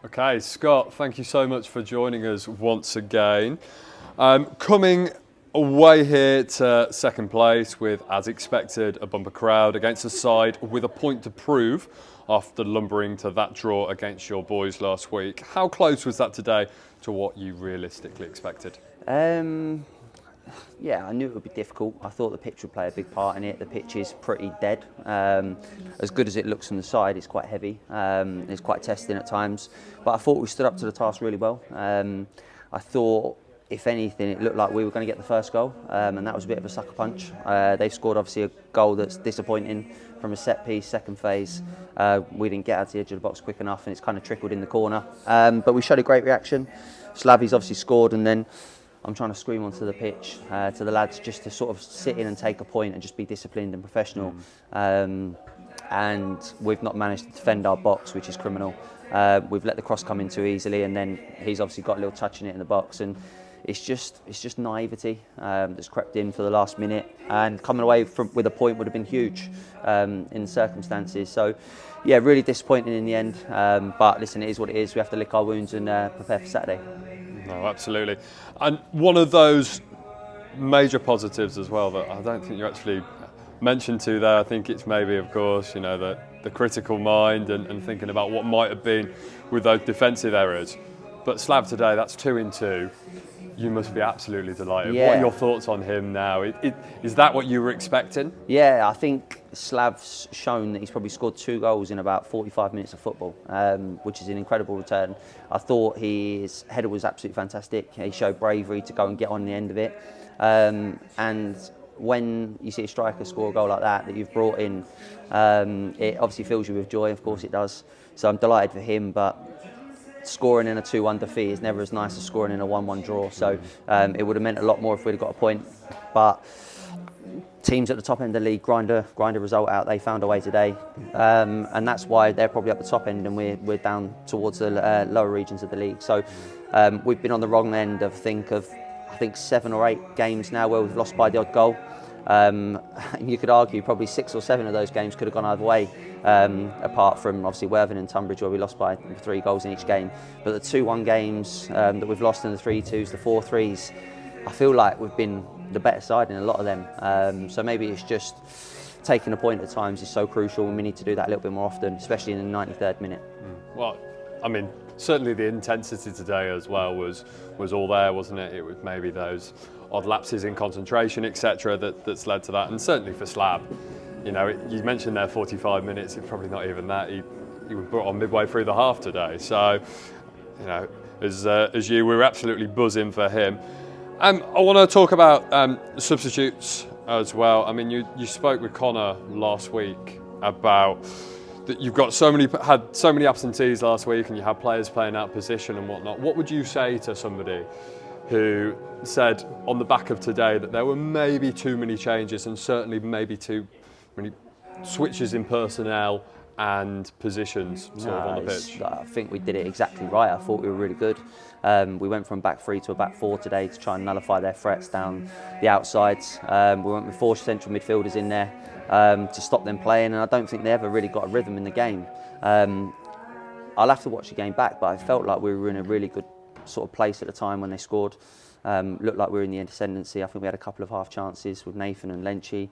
Okay, Scott, thank you so much for joining us once again. Coming away here to second place with, as expected, a bumper crowd against a side with a point to prove after lumbering to that draw against your boys last week. How close was that today to what you realistically expected? Yeah, I knew it would be difficult. I thought the pitch would play a big part in it. The pitch is pretty dead. As good as it looks from the side, it's quite heavy. It's quite testing at times. But I thought we stood up to the task really well. I thought, if anything, it looked like we were going to get the first goal, and that was a bit of a sucker punch. They've scored obviously a goal that's disappointing from a set piece, second phase. We didn't get out to the edge of the box quick enough, and it's kind of trickled in the corner. But we showed a great reaction. Slavvy's obviously scored, and then I'm trying to scream onto the pitch to the lads just to sort of sit in and take a point and just be disciplined and professional. And we've not managed to defend our box, which is criminal. We've let the cross come in too easily, and then he's obviously got a little touch in it in the box. And it's just naivety that's crept in for the last minute. And coming away with a point would have been huge in the circumstances. So, yeah, really disappointing in the end. But listen, it is what it is. We have to lick our wounds and prepare for Saturday. No, absolutely. And one of those major positives as well that I don't think you actually mentioned to there, I think it's maybe, of course, you know, the critical mind and thinking about what might have been with those defensive errors. But Slab today, that's 2 in 2. You must be absolutely delighted. Yeah. What are your thoughts on him now? Is that what you were expecting? Yeah, I think Slav's shown that he's probably scored 2 goals in about 45 minutes of football, which is an incredible return. I thought his header was absolutely fantastic. He showed bravery to go and get on the end of it. And when you see a striker score a goal like that you've brought in, it obviously fills you with joy, of course it does. So I'm delighted for him, but scoring in a 2-1 defeat is never as nice as scoring in a 1-1 draw. So it would have meant a lot more if we'd have got a point. But teams at the top end of the league grind a result out. They found a way today, and that's why they're probably up the top end and we're down towards the lower regions of the league. So we've been on the wrong end of I think 7 or 8 games now where we've lost by the odd goal. You could argue probably 6 or 7 of those games could have gone either way, apart from obviously Worthing and Tunbridge where we lost by 3 goals in each game. But the 2-1 games that we've lost, in the 3-2s, the 4-3s, I feel like we've been the better side in a lot of them. So maybe it's just taking a point at times is so crucial, and we need to do that a little bit more often, especially in the 93rd minute. Well, I mean, certainly the intensity today as well was all there, wasn't it? It was maybe those odd lapses in concentration, etc., that's led to that. And certainly for Slab, you know, you mentioned there 45 minutes. It's probably not even that. He was brought on midway through the half today. So, you know, as you, we were absolutely buzzing for him. I want to talk about substitutes as well. I mean, you spoke with Connor last week about that you've got had so many absentees last week, and you had players playing out of position and whatnot. What would you say to somebody who said on the back of today that there were maybe too many changes and certainly maybe too many switches in personnel and positions on the pitch? I think we did it exactly right. I thought we were really good. We went from back 3 to a back 4 today to try and nullify their threats down the outsides. We went with 4 central midfielders in there to stop them playing, and I don't think they ever really got a rhythm in the game. I'll have to watch the game back, but I felt like we were in a really good sort of place at the time when they scored. Looked like we were in the ascendancy. I think we had a couple of half chances with Nathan and Lenchy.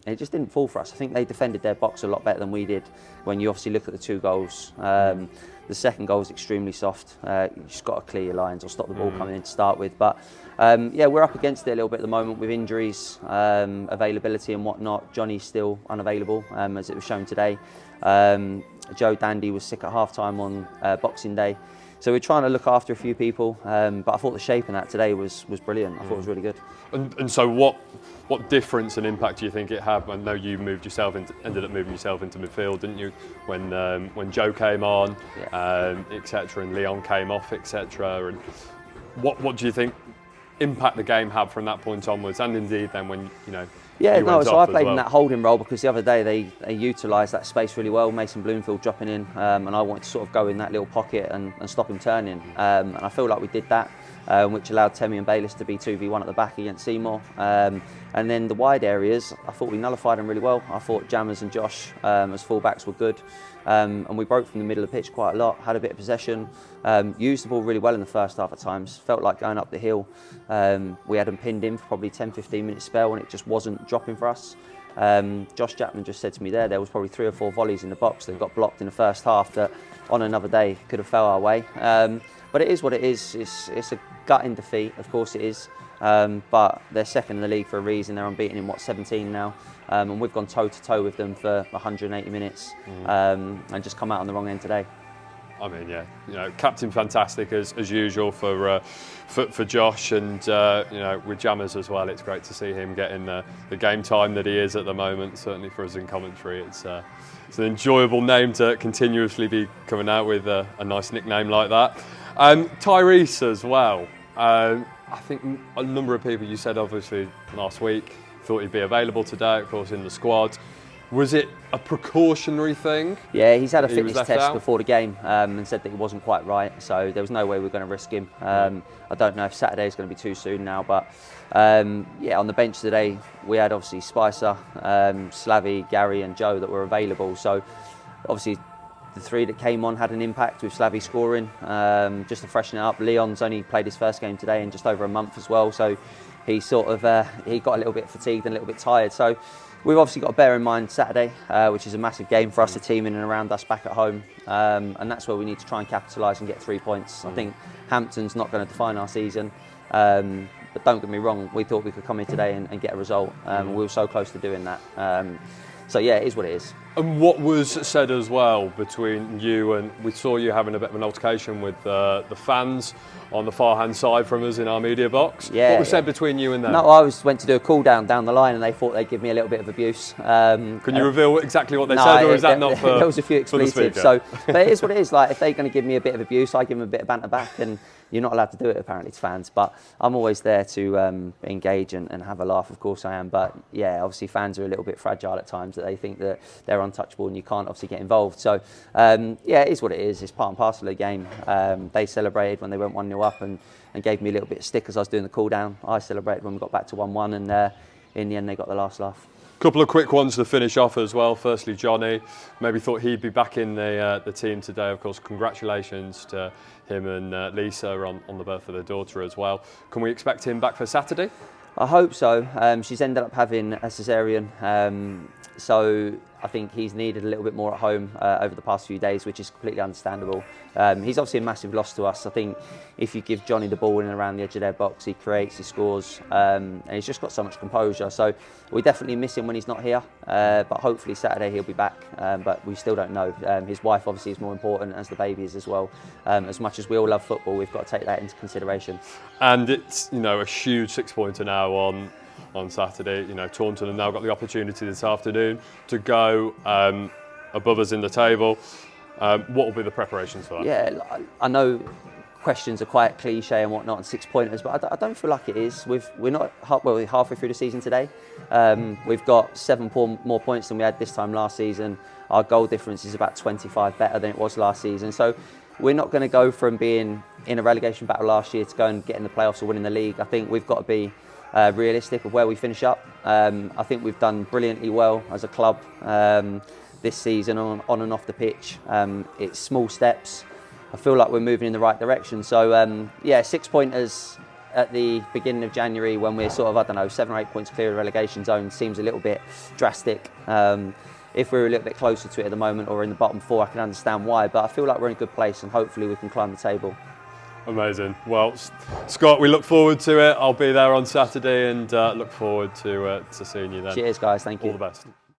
It just didn't fall for us. I think they defended their box a lot better than we did. When you obviously look at the 2 goals, the second goal was extremely soft. You just got to clear your lines or stop the ball coming in to start with. But yeah, we're up against it a little bit at the moment with injuries, availability and whatnot. Johnny's still unavailable, as it was shown today. Joe Dandy was sick at half-time on Boxing Day. So we're trying to look after a few people, but I thought the shape in that today was brilliant. I thought it was really good. And so what difference and impact do you think it had? I know you ended up moving yourself into midfield, didn't you? When Joe came on, etc., and Leon came off, etc. And what do you think impact the game had from that point onwards, and indeed then when you know? Yeah, no, so I played in that holding role because the other day they utilised that space really well, Mason Bloomfield dropping in, and I wanted to sort of go in that little pocket and stop him turning, and I feel like we did that. which allowed Temi and Bayliss to be 2v1 at the back against Seymour. And then the wide areas, I thought we nullified them really well. I thought Jammers and Josh as fullbacks were good. And we broke from the middle of the pitch quite a lot, had a bit of possession, used the ball really well in the first half at times, felt like going up the hill. We had them pinned in for probably 10-15 minute spell and it just wasn't dropping for us. Josh Chapman just said to me there was probably 3 or 4 volleys in the box that got blocked in the first half that on another day could have fell our way. But it is what it is. It's a gutting defeat, of course it is. But they're second in the league for a reason. They're unbeaten in 17 now, and we've gone toe to toe with them for 180 minutes, and just come out on the wrong end today. I mean, yeah, you know, captain fantastic as usual for Josh, and you know, with Jammers as well. It's great to see him getting the game time that he is at the moment. Certainly for us in commentary, it's an enjoyable name to continuously be coming out with a nice nickname like that. Tyrese as well. I think a number of people, you said obviously last week, thought he'd be available today, of course, in the squad. Was it a precautionary thing? Yeah, he's had a fitness test before the game and said that he wasn't quite right, so there was no way we were going to risk him. I don't know if Saturday is going to be too soon now, but yeah, on the bench today, we had obviously Spicer, Slavy, Gary and Joe that were available, so obviously the 3 that came on had an impact with Slavy scoring, just to freshen it up. Leon's only played his first game today in just over a month as well, so he sort of he got a little bit fatigued and a little bit tired. So we've obviously got to bear in mind Saturday, which is a massive game for us, the team in and around us back at home, and that's where we need to try and capitalise and get 3 points. I think Hampton's not going to define our season, but don't get me wrong, we thought we could come in today and get a result, and we were so close to doing that. So yeah, it is what it is. And what was said as well between you and, we saw you having a bit of an altercation with the fans on the far hand side from us in our media box. Yeah, what was said between you and them? No, I went to do a cool down the line and they thought they'd give me a little bit of abuse. Can you reveal exactly what they said, or is that not for? There was a few expletives. So, but it is what it is. Like, if they're going to give me a bit of abuse, I give them a bit of banter back, and you're not allowed to do it apparently to fans. But I'm always there to engage and have a laugh. Of course I am. But yeah, obviously fans are a little bit fragile at times, that they think that they're untouchable and you can't obviously get involved. So yeah, it is what it is. It's part and parcel of the game. They celebrated when they went 1-0 up and gave me a little bit of stick as I was doing the cool down. I celebrated when we got back to 1-1, and in the end they got the last laugh. Couple of quick ones to finish off as well. Firstly, Johnny, maybe thought he'd be back in the team today. Of course, congratulations to him and Lisa on the birth of their daughter as well. Can we expect him back for Saturday? I hope so. She's ended up having a caesarean, so I think he's needed a little bit more at home over the past few days, which is completely understandable. He's obviously a massive loss to us. I think if you give Johnny the ball in and around the edge of their box, he creates, he scores, and he's just got so much composure. So we definitely miss him when he's not here, but hopefully Saturday he'll be back, but we still don't know. His wife obviously is more important, as the baby is as well. As much as we all love football, we've got to take that into consideration. And it's, you know, a huge 6-pointer now on Saturday. You know, Taunton have now got the opportunity this afternoon to go above us in the table. What will be the preparations for that? Yeah, I know questions are quite cliche and whatnot, and 6-pointers, but I don't feel like it is. We're not we're halfway through the season today. We've got 7 more points than we had this time last season. Our goal difference is about 25 better than it was last season. So we're not going to go from being in a relegation battle last year to go and get in the playoffs or winning the league. I think we've got to be realistic of where we finish up. I think we've done brilliantly well as a club this season on and off the pitch. It's small steps. I feel like we're moving in the right direction. So yeah, 6-pointers at the beginning of January when we're sort of, I don't know, 7 or 8 points clear of the relegation zone seems a little bit drastic. If we're a little bit closer to it at the moment or in the bottom 4, I can understand why, but I feel like we're in a good place and hopefully we can climb the table. Amazing. Well, Scott, we look forward to it. I'll be there on Saturday and look forward to seeing you then. Cheers, guys. Thank you. All the best.